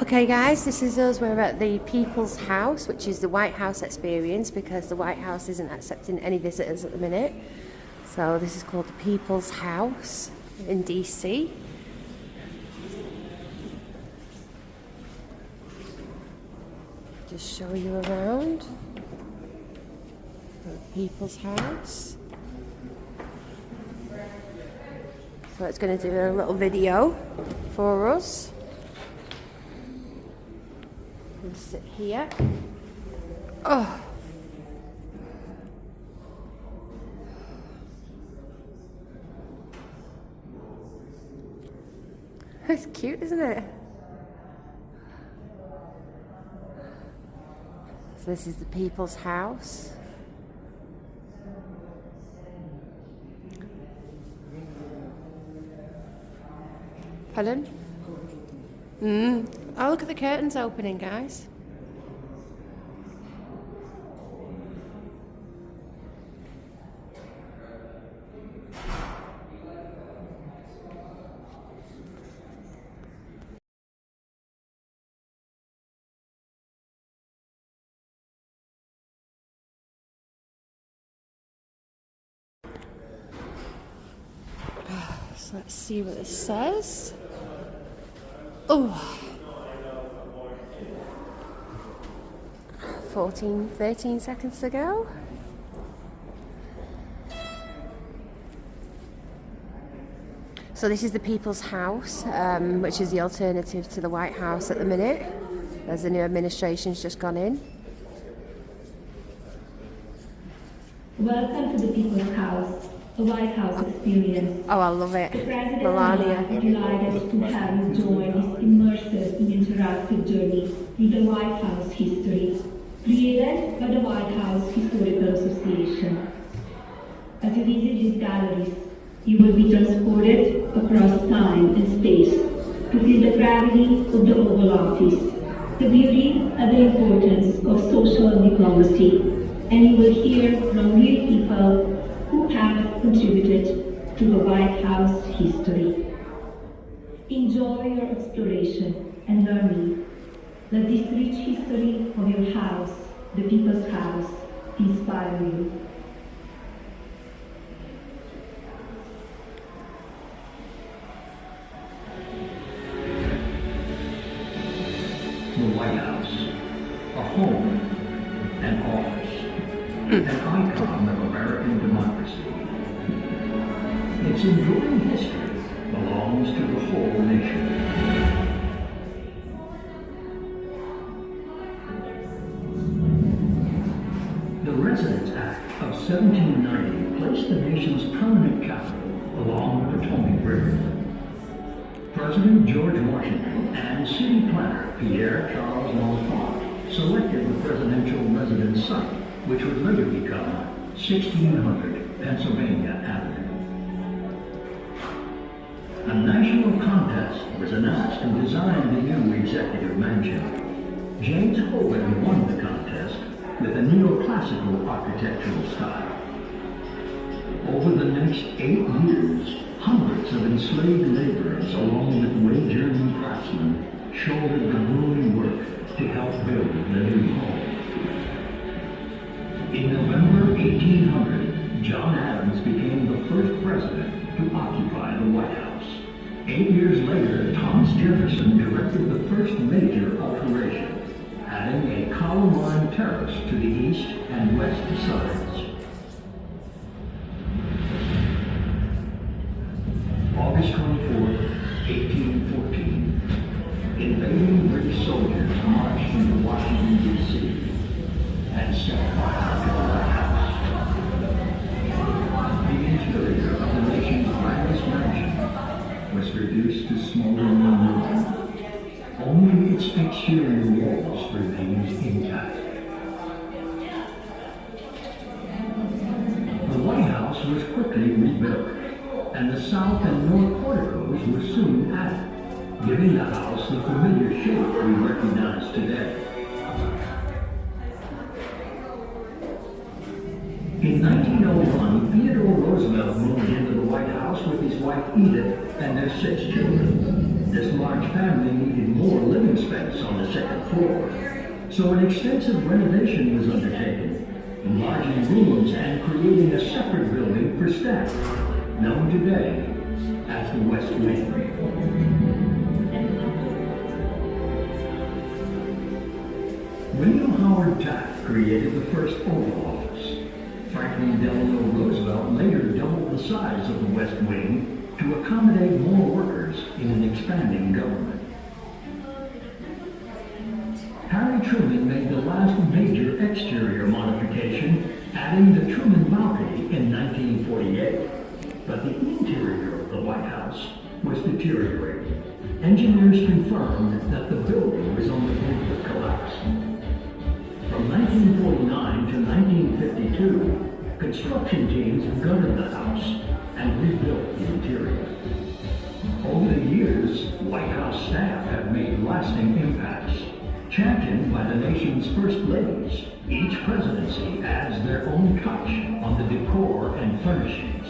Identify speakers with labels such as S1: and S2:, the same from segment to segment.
S1: Okay guys, this is us. We're at the People's House, which is the White House experience because the White House isn't accepting any visitors at the minute. So this is called the People's House in DC. Just show you around the People's House. So it's going to do a little video for us. We'll sit here. Oh. It's cute, isn't it? So this is the People's House. Pardon? Oh, look at the curtains opening, guys. So let's see what this says. Oh. 13 seconds to go. So this is the People's House, which is the alternative to the White House at the minute, as the new administration's just gone in.
S2: Welcome to the People's House, a White House experience.
S1: Oh, I love it.
S2: The President
S1: Melania.
S2: and I are delighted to have you join this immersive and interactive journey through the White House history, created by the White House Historical Association. As you visit these galleries, you will be transported across time and space to feel the gravity of the Oval Office, the beauty and the importance of social diplomacy, and you will hear from real people who have contributed to the White House history. Enjoy your exploration and learning. Let this rich history of your house, the People's House, inspire you.
S3: The White House, a home, an office, an icon of American democracy. Its enduring history belongs to the whole nation. The Residence Act of 1790 placed the nation's permanent capital along the Potomac River. President George Washington and city planner Pierre Charles L'Enfant selected the presidential residence site, which would later become 1600 Pennsylvania Avenue. A national contest was announced to design the new executive mansion. James Hogan won the contest with a neoclassical architectural style. Over the next 8 years, hundreds of enslaved laborers, along with wage-earning craftsmen, shouldered the grueling work to help build the new home. In November 1800, John Adams became the first president to occupy the White House. 8 years later, Thomas Jefferson directed the first major alteration, adding a column-line terrace to the east and west sides. August 24, 1814, invading British soldiers marched into Washington, D.C. and set fire to the White House. The interior of the nation's grandest mansion was reduced to smoldering ruins. Only its exterior walls remained intact. The White House was quickly rebuilt, and the south and north porticos were soon added, giving the house the familiar shape we recognize today. In 1901, Theodore Roosevelt moved into the White House with his wife Edith and their 6 children. This large family needed more living space on the second floor, so an extensive renovation was undertaken, enlarging rooms and creating a separate building for staff, known today as the West Wing. William Howard Taft created the first Oval Office. Franklin Delano Roosevelt later doubled the size of the West Wing to accommodate more workers in an expanding government. Harry Truman made the last major exterior modification, adding the Truman balcony in 1948. But the interior of the White House was deteriorating. Engineers confirmed that the building was on the brink of collapse. From 1949 to 1952, construction teams gutted the house and rebuilt the interior. Over the years, White House staff have made lasting impacts. Championed by the nation's first ladies, each presidency adds their own touch on the decor and furnishings.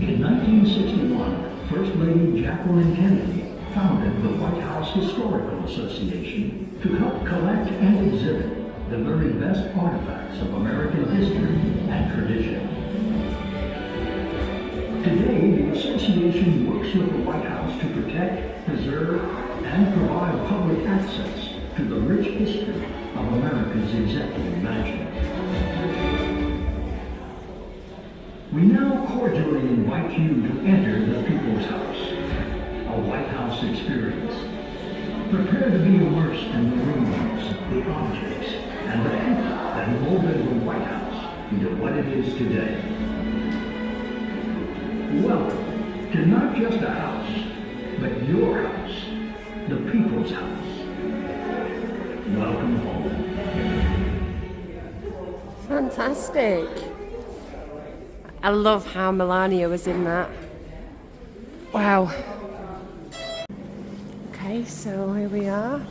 S3: In 1961, First Lady Jacqueline Kennedy founded the White House Historical Association to help collect and exhibit the very best artifacts of American history and tradition. Today, the association works with the White House to protect, preserve, and provide public access to the rich history of America's executive mansion. We now cordially invite you to enter the People's House, a White House experience. Prepare to be immersed in the rooms, the objects, and the people that molded the White House into what it is today. Welcome to not just a house, but your house, the People's House. Welcome home.
S1: Fantastic. I love how Melania was in that. Wow. Okay, so here we are.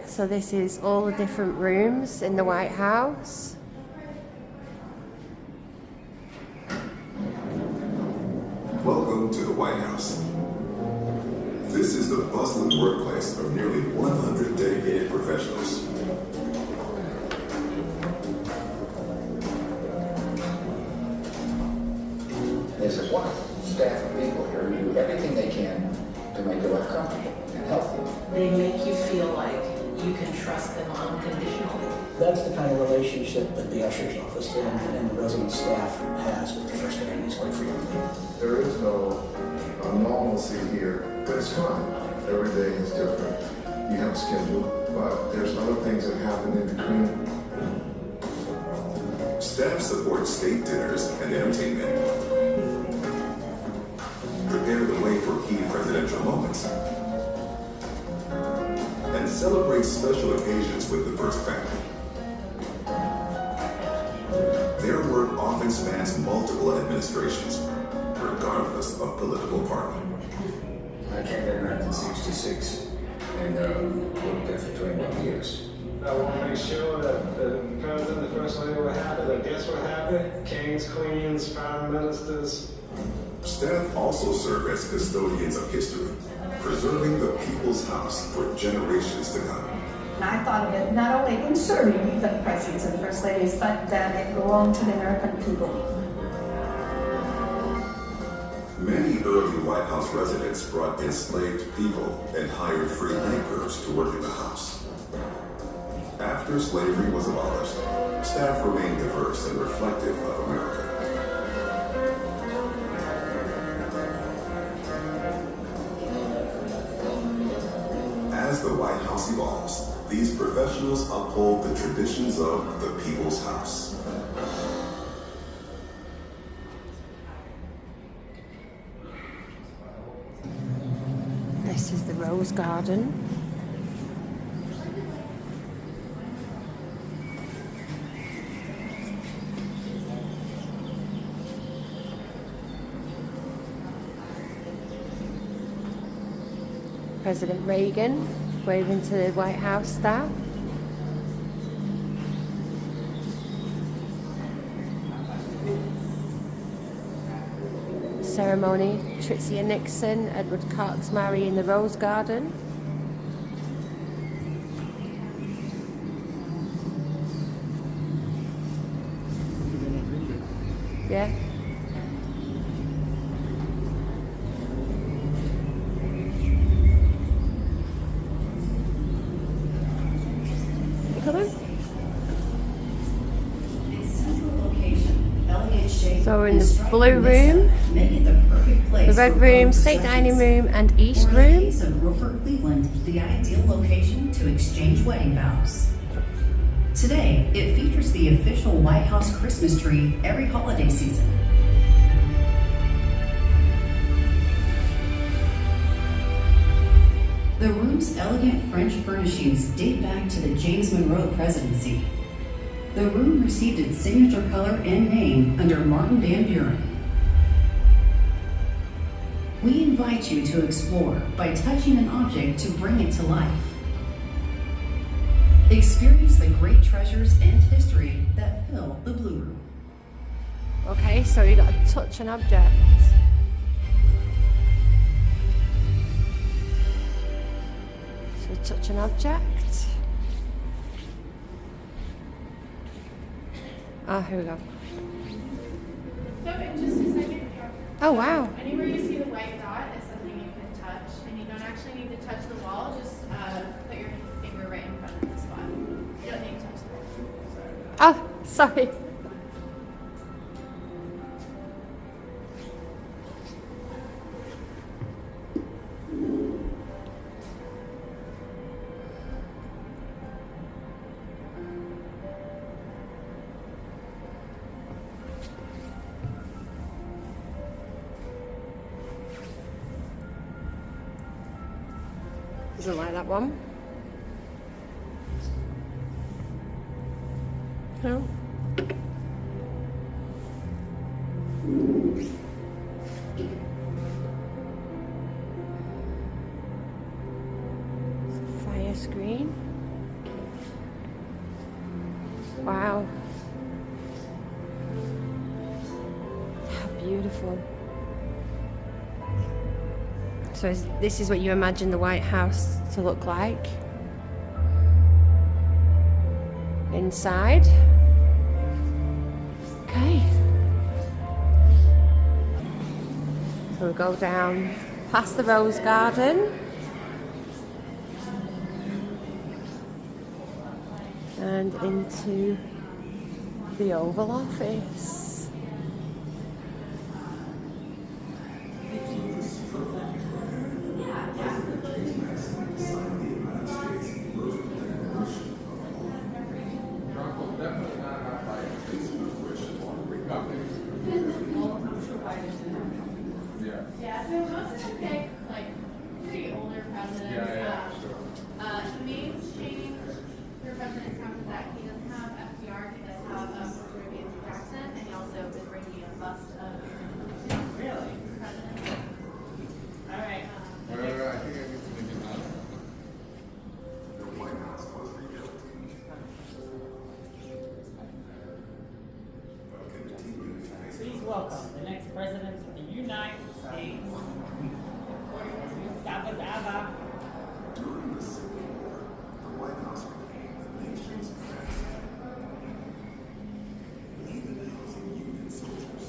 S1: So this is all the different rooms in the White House.
S4: Welcome to the White House. This is the bustling workplace of nearly 100 dedicated professionals.
S5: There's a wonderful staff of people here who do everything they can to make your life comfortable and healthy.
S6: They make you feel like you can trust them unconditionally.
S7: That's the kind of relationship that the usher's office and the resident staff has with the first ladies, quite frequently.
S8: There is no normalcy here, but it's fun. Every day is different. You have a schedule, but there's other things that happen in between.
S4: Staff supports state dinners and entertainment. Prepare the way for key presidential moments. And celebrate special occasions with the first family. Their work often spans multiple administrations, regardless of political party.
S5: I came there in 1966 and worked there for 21 years.
S9: I want to make sure that the president and the first lady were happy, the guests were happy, kings, queens, prime ministers.
S4: Staff also serve as custodians of history, preserving the People's House for generations to come.
S10: And I thought of it not only in serving the presidents and first ladies, but that it belonged to the American people.
S4: Many early White House residents brought enslaved people and hired free laborers to work in the house. After slavery was abolished, staff remained diverse and reflective of America. As the White House evolves, these professionals uphold the traditions of the People's House.
S1: This is the Rose Garden. President Reagan waving to the White House staff. Ceremony, Trixie Nixon, Edward Cox marry in the Rose Garden. Yeah. You coming? So we're in the blue room, the red room, state dining room, and east room.
S11: Of Rupert, Cleveland, the ideal location to exchange wedding vows. Today, it features the official White House Christmas tree every holiday season. The room's elegant French furnishings date back to the James Monroe presidency. The room received its signature color and name under Martin Van Buren. We invite you to explore by touching an object to bring it to life. Experience the great treasures and history that fill the Blue Room.
S1: Okay, so you got to touch an object. So touch an object. Ah, here we go.
S12: So in just a second,
S1: Oh wow.
S12: anywhere you see the white dot is something you can touch, and you don't actually need to touch the wall, just put your finger right in front of the spot. You don't need to touch the wall.
S1: Oh, sorry. Doesn't like that one. No. Fire screen. Wow. How beautiful. So this is what you imagine the White House to look like inside. Okay. So we'll go down past the Rose Garden and into the Oval Office.
S12: Yeah, so most of them pick like pretty older presidents. The main change for President Trump is that he doesn't have FDR, he does have Caribbean Jackson, and he also is bringing a bust of really president. All right.
S13: I think I need to make it out.
S4: The White House was rebuilt.
S14: Please welcome the next president of the United States. Sabazaba.
S4: During the Civil War, the White House became the nation's best. Even housing Union soldiers.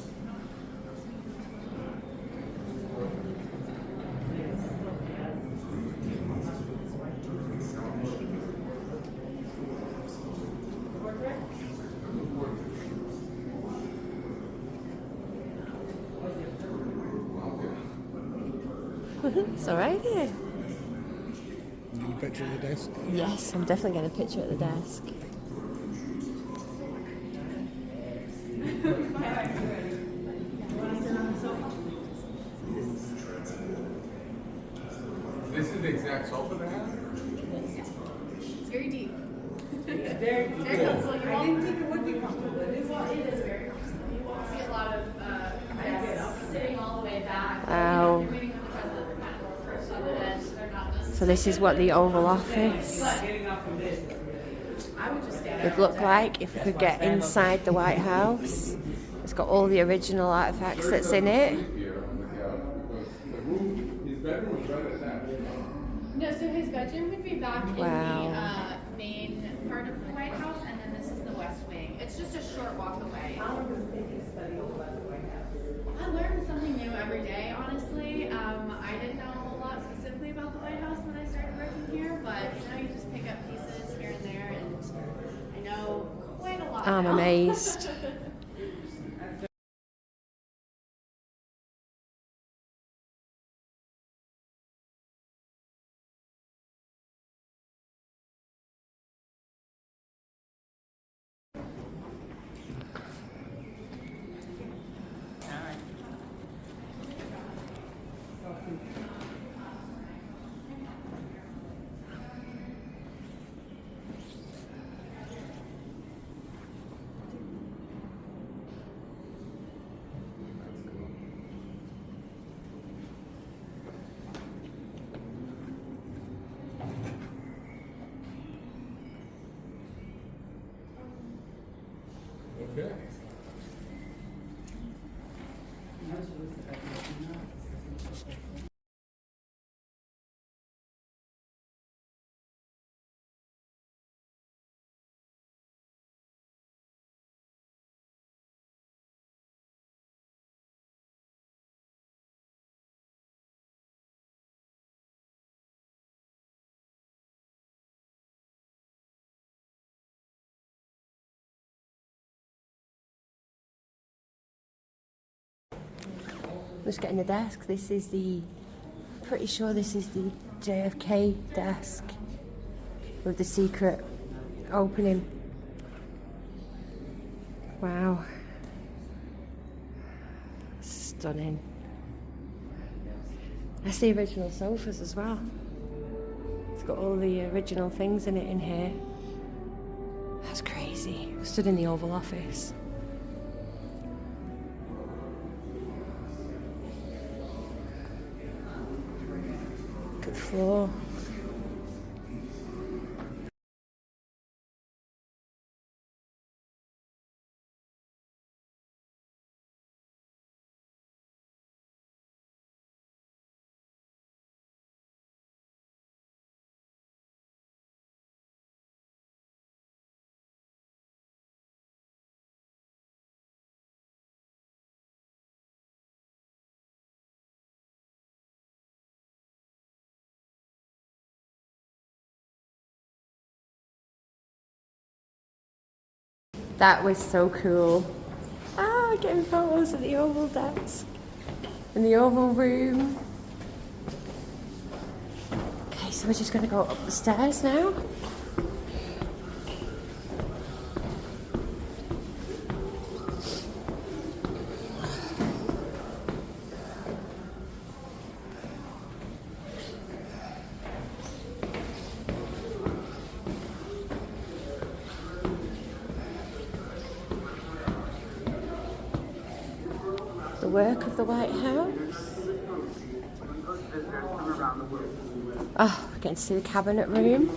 S1: It's alright here.
S13: You need a picture of the desk?
S1: Yes, I'm definitely getting a picture at the desk.
S13: This is the exact sofa they have?
S12: It's very deep.
S14: It's very
S12: Very comfortable. You
S14: I
S12: won't-
S14: didn't think it would be comfortable. It is.
S12: Well, it is very comfortable. You won't see a lot of guests sitting all the way back.
S1: Wow.
S12: You're meeting with the president, they're kind of first on the edge. They're not just
S1: So this is what the Oval Office would look like if we could get inside the White House. It's got all the original artifacts that's in it.
S12: No, so his bedroom would be back in the main part of the White House, and then this is the West Wing. It's just a short walk away. How long does it take you to study all about the White House? I learn something new every day, honestly. I didn't know a whole lot specifically about the White House when I started working here, but you know, you just pick up pieces here and there, and I know quite a lot.
S1: I'm amazed.
S13: Okay.
S1: Just getting the desk. This is the, pretty sure this is the JFK desk with the secret opening. Wow. Stunning. That's the original sofas as well. It's got all the original things in it in here. That's crazy. We stood in the Oval Office. Good floor. That was so cool. Ah, getting photos of the Oval desk in the Oval room. Okay, so we're just going to go up the stairs now. The work of the White House. Oh, we're getting to see the cabinet room.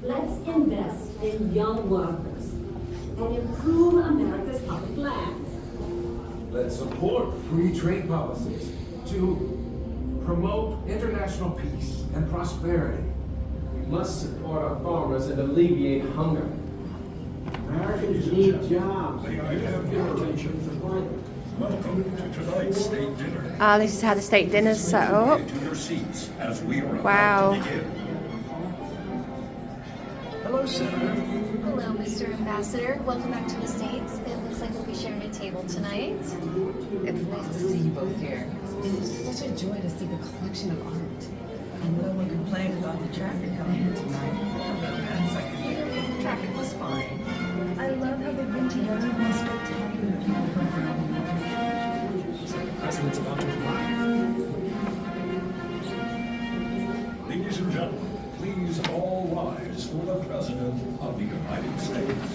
S15: Let's invest in young workers and improve America's public lands.
S16: Let's support free trade policies to promote international peace and prosperity. We must support our farmers and alleviate hunger.
S15: Americans need jobs.
S3: May I have your attention? Welcome to tonight's state dinner.
S1: Ah, this is how the state dinner's set up.
S3: To your seats as we are
S1: Wow.
S3: about to begin. Hello, Senator.
S17: Hello, Mr. Ambassador. Welcome back to the States. It looks like we'll be sharing a table tonight.
S18: It's nice to see you both here. It is such a joy to see the collection of art. And no one complained about the traffic coming in tonight. The traffic was fine.
S19: I love how they've been together one spectacular people from the president's about to arrive.
S3: Ladies and gentlemen, please all rise for the President of the United States.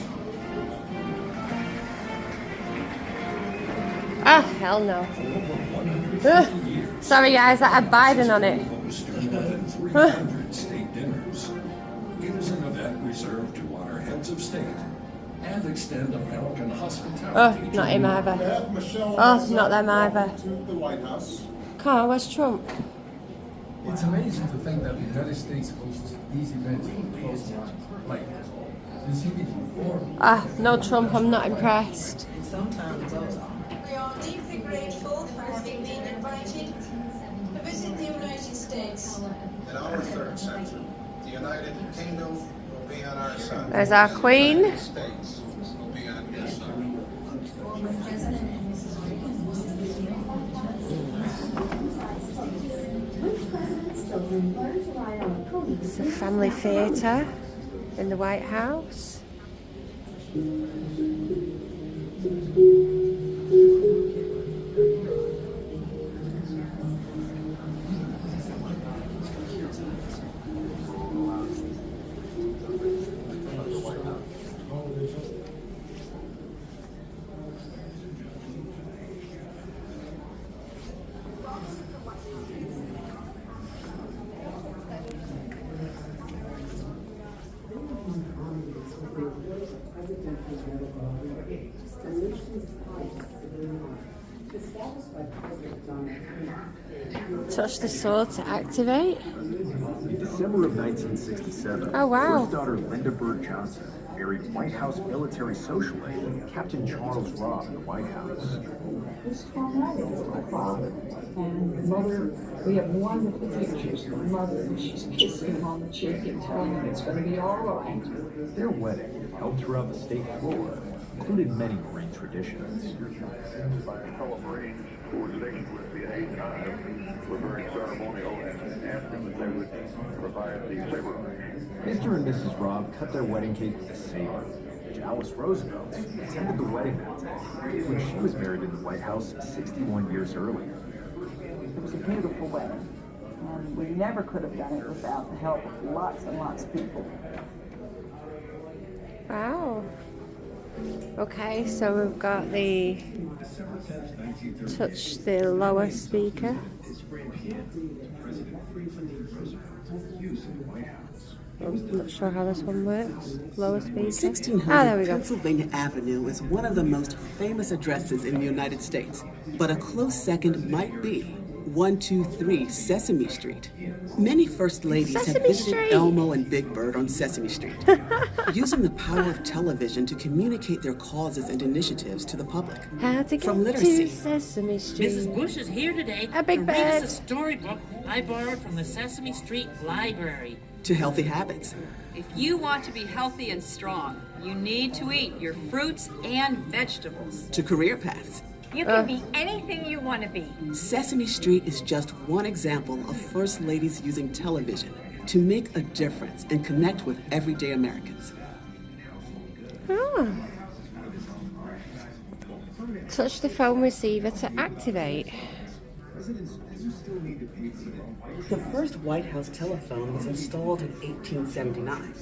S1: Ah, hell no. Sorry guys, that had Biden on it.
S20: More than 300 state dinners. It is an event reserved to honor heads of state and extend American hospitality.
S1: Oh, not him either. Oh, not them either. Carl, where's Trump?
S16: It's amazing to think that the United States hosts these events for close like this evening before.
S1: Ah, no Trump, I'm not impressed.
S18: Sometimes those are.
S21: We are deeply grateful for having been invited to visit the United States.
S22: In our third century, the United Kingdom will be on our side.
S1: There's our Queen.
S22: The United States will be on your side.
S1: It's a family theatre in the White House. Touch the sword to activate.
S23: In December of 1967,
S1: Oh, wow.
S23: First daughter Linda Bird Johnson married White House military socialite Captain Charles Robb in the White House.
S24: It's traumatic for my father. And mother, we have wonderful pictures of mother, and she's kissing him on the cheek and telling him it's going to be all right.
S23: Their wedding, held throughout the state floor, included many Marine traditions.
S25: By celebrating coordination with the NHI, were very ceremonial and asked them if they would provide the saber ring.
S23: Mr. and Mrs. Robb cut their wedding cake with a saber, which Alice Roosevelt attended the wedding that day when she was married in the White House 61 years earlier.
S24: It was a beautiful wedding, and we never could have done it without the help of lots and lots of people.
S1: Wow. Okay, so we've got the touch the lower speaker. I'm not sure how this one works. Lower speaker.
S26: 1600
S1: there we go.
S26: Pennsylvania Avenue is one of the most famous addresses in the United States, but a close second might be 123 Sesame Street. Many first ladies have
S1: Sesame
S26: visited
S1: Street.
S26: Elmo and Big Bird on Sesame Street, using the power of television to communicate their causes and initiatives to the public.
S1: How to get
S26: From
S1: to
S26: literacy,
S1: Sesame Street.
S27: Mrs. Bush is here today
S1: A big
S27: to read us
S1: bird.
S27: a storybook I borrowed from the Sesame Street Library.
S26: to healthy habits.
S28: If you want to be healthy and strong, you need to eat your fruits and vegetables.
S26: To career paths.
S28: You can be anything you want to be.
S26: Sesame Street is just one example of first ladies using television to make a difference and connect with everyday Americans.
S1: Oh. Touch the phone receiver to activate.
S26: The first White House telephone was installed in 1879,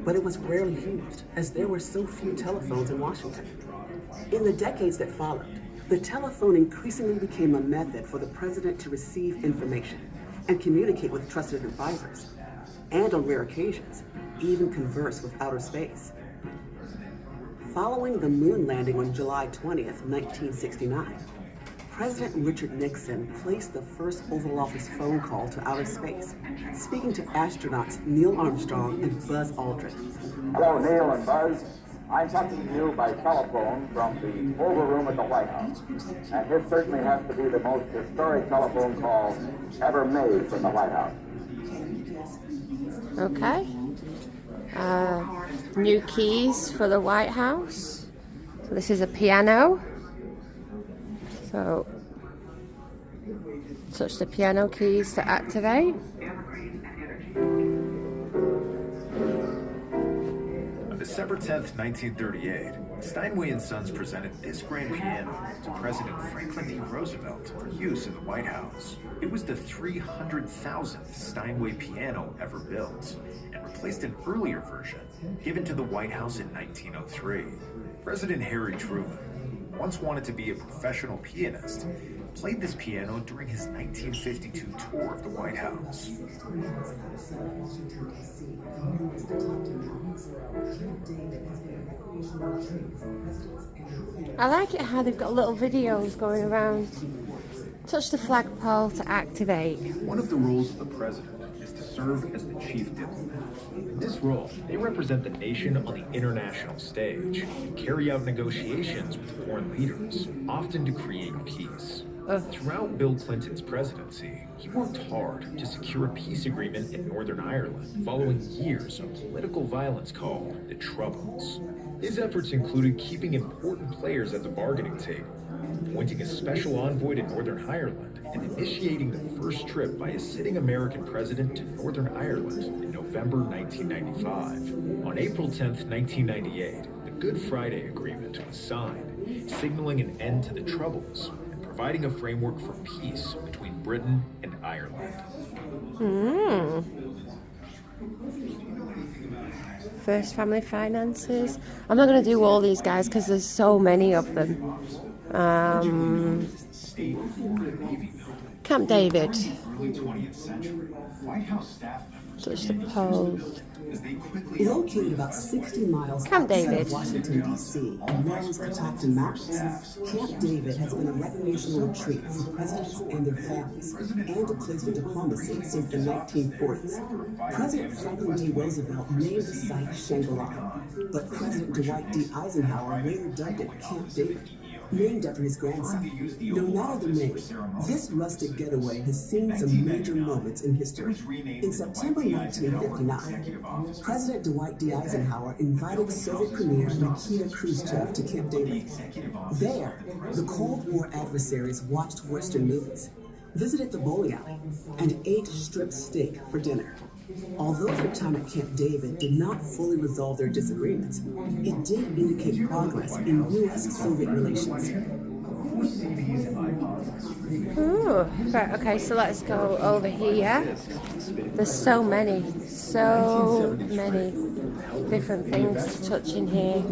S26: but it was rarely used as there were so few telephones in Washington. In the decades that followed, the telephone increasingly became a method for the president to receive information and communicate with trusted advisors, and on rare occasions, even converse with outer space. Following the moon landing on July 20th, 1969, President Richard Nixon placed the first Oval Office phone call to outer space, speaking to astronauts Neil Armstrong and Buzz Aldrin.
S29: Hello, Neil and Buzz. I'm talking to you by telephone from the Oval Room at the White House. And this certainly has to be the most historic telephone call ever made from the White House.
S1: Okay. New keys for the White House. So this is a piano. So touch the piano keys to activate.
S23: On December 10th, 1938, Steinway & Sons presented this grand piano to President Franklin D. Roosevelt for use in the White House. It was the 300,000th Steinway piano ever built, and replaced an earlier version given to the White House in 1903. President Harry Truman once wanted to be a professional pianist, played this piano during his 1952 tour of the White House.
S1: I like it how they've got little videos going around. Touch the flagpole to activate.
S23: One of the roles of the president is to serve as the chief diplomat. In this role, they represent the nation on the international stage and carry out negotiations with foreign leaders, often to create peace. Throughout Bill Clinton's presidency, he worked hard to secure a peace agreement in Northern Ireland following years of political violence called the Troubles. His efforts included keeping important players at the bargaining table, appointing a special envoy to Northern Ireland, and initiating the first trip by a sitting American president to Northern Ireland in November 1995. On April 10, 1998, the Good Friday Agreement was signed, signaling an end to the Troubles and providing a framework for peace between Britain and Ireland.
S1: First family finances. I'm not going to do all these guys because there's so many of them. Camp David. Touch the post.
S26: Located about 60 miles
S1: Camp
S26: outside
S1: David.
S26: of Washington, D.C., and known as the Captain Mountains, Camp David has been a recreational retreat for presidents and their families, and a place for diplomacy since the 1940s. President Franklin D. Roosevelt named the site Shangri-La, but President Dwight D. Eisenhower later dubbed it Camp David, named after his grandson. No matter the name, this rustic getaway has seen some major moments in history. In September 1959, President Dwight D. Eisenhower invited Soviet Premier Nikita Khrushchev to Camp David. There, the Cold War adversaries watched Western movies, visited the bowling alley, and ate strip steak for dinner. Although their time at Camp David did not fully resolve their disagreements, it did indicate progress in U.S.-Soviet relations.
S1: Ooh, right, okay, so let's go over here. There's so many different things to touch in here.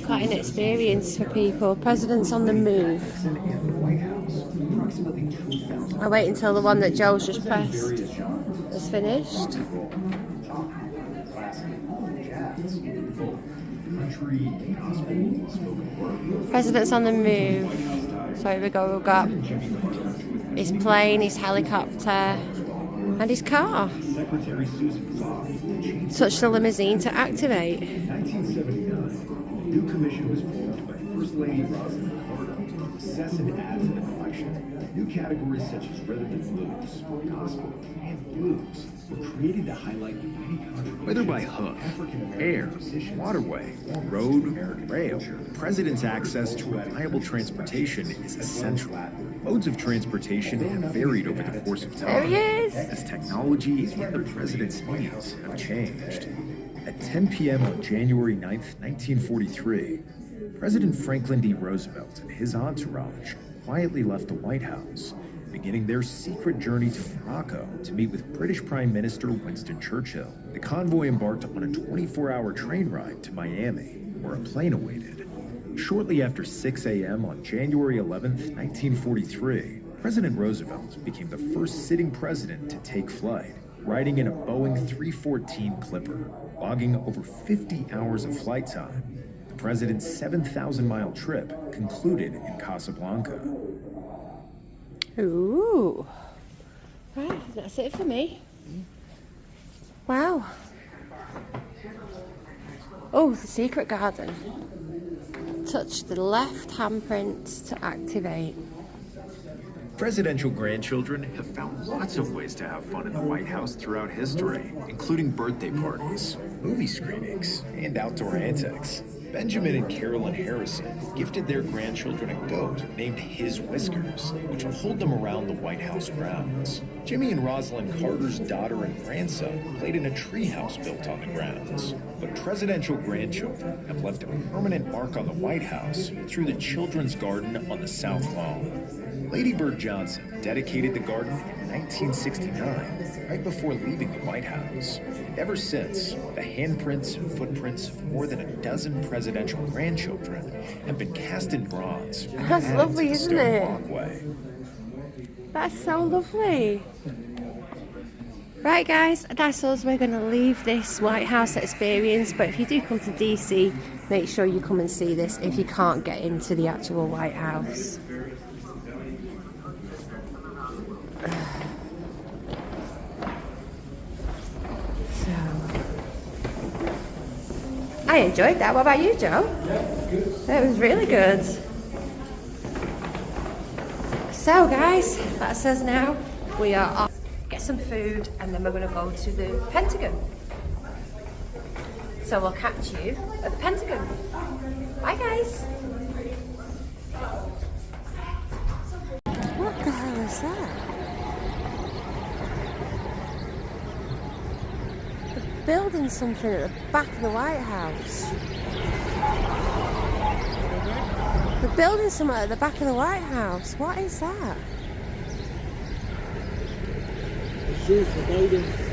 S1: Quite an experience for people. Presidents on the move. I'll wait until the one that Joe's just pressed is finished. Presidents on the move. So here we go, we've got his plane, his helicopter, and his car. Touch the limousine to activate.
S23: In 1979, a new commission was formed by First Lady Rosalind Carter to assess and add to the collection. New categories such as rhythm and blues, gospel, and blues were created to highlight the many contributions. Whether by hoof, air, waterway, road, or rail, the president's access to reliable transportation is essential. Modes of transportation have varied over the course of time as technology and the president's needs have changed. At 10 p.m. on January 9th, 1943, President Franklin D. Roosevelt and his entourage quietly left the White House, beginning their secret journey to Morocco to meet with British Prime Minister Winston Churchill. The convoy embarked on a 24-hour train ride to Miami, where a plane awaited. Shortly after 6 a.m. on January 11th, 1943, President Roosevelt became the first sitting president to take flight, riding in a Boeing 314 Clipper, logging over 50 hours of flight time. The president's 7,000-mile trip concluded in Casablanca.
S1: Ooh. Right, that's it for me. Wow. Oh, the secret garden. Touch the left handprints to activate.
S23: Presidential grandchildren have found lots of ways to have fun in the White House throughout history, including birthday parties, movie screenings, and outdoor antics. Benjamin and Carolyn Harrison gifted their grandchildren a goat named His Whiskers, which will hold them around the White House grounds. Jimmy and Rosalind Carter's daughter and grandson played in a treehouse built on the grounds. But presidential grandchildren have left a permanent mark on the White House through the Children's Garden on the South Lawn. Lady Bird Johnson dedicated the garden in 1969, right before leaving the White House. And ever since, the handprints and footprints of more than a dozen presidential grandchildren have been cast in bronze.
S1: That's lovely, isn't it?
S23: Walkway.
S1: That's so lovely. Right guys, that's us. We're going to leave this White House experience, but if you do come to DC, make sure you come and see this if you can't get into the actual White House. So, I enjoyed that. What about you, Joe?
S13: Yeah, good.
S1: It was really good. So guys, that's us now. We are off. Get some food and then we're going to go to the Pentagon. So we'll catch you at the Pentagon. Bye guys. What the hell is that? They're building something at the back of the White House. They're building something at the back of the White House. What is that?
S14: Shoot for Biden.